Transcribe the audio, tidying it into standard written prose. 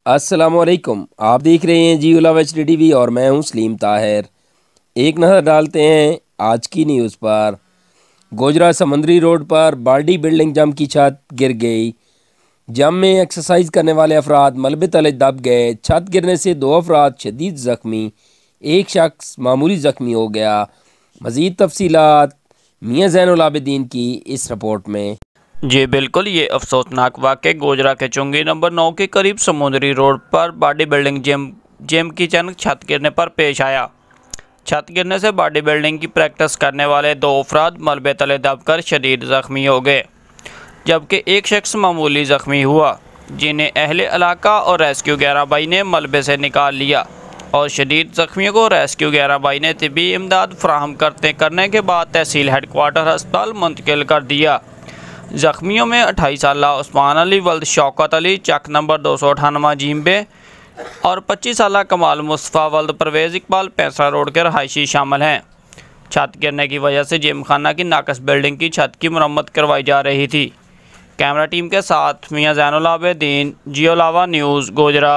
अस्सलामुअलैकुम। आप देख रहे हैं जियो लव एचडी टीवी और मैं हूं सलीम ताहिर। एक नज़र डालते हैं आज की न्यूज़ पर। गोजरा समंदरी रोड पर बाल्डी बिल्डिंग जम की छत गिर गई। जम में एक्सरसाइज करने वाले अफराद मलबे तले दब गए। छत गिरने से 2 अफराद शदीद ज़ख्मी, एक शख्स मामूली ज़ख्मी हो गया। मज़ीद तफसीलात मियाँ ज़ैनुल आबिदीन की इस रिपोर्ट में। जी बिल्कुल, ये अफसोसनाक वाक़या गोजरा के चुंगी नंबर 9 के करीब समुद्री रोड पर बॉडी बिल्डिंग जिम की छत गिरने पर पेश आया। छत गिरने से बॉडी बिल्डिंग की प्रैक्टिस करने वाले 2 अफराद मलबे तले दबकर शदीद ज़ख्मी हो गए, जबकि एक शख्स मामूली ज़ख्मी हुआ, जिन्हें अहले इलाका और रेस्क्यू 11 ने मलबे से निकाल लिया और शदीद ज़ख्मियों को रेस्क्यू 11 ने तिब्बी इमदाद फराहम करने के बाद तहसील हेडक्वार्टर अस्पताल मुंतकिल कर दिया। ज़ख्मियों में 28 साल उस्मान अली वल्द शौकत अली चक नंबर 298 जीम्बे और 25 साल कमाल मुस्तफ़ा वल्द परवेज़ इकबाल पैंसरा रोड के रहायशी शामिल हैं। छत गिरने की वजह से जिम खाना की नाकस बिल्डिंग की छत की मरम्मत करवाई जा रही थी। कैमरा टीम के साथ मियाँ ज़ैनुल आबिदीन, जियो लावा न्यूज़, गोजरा।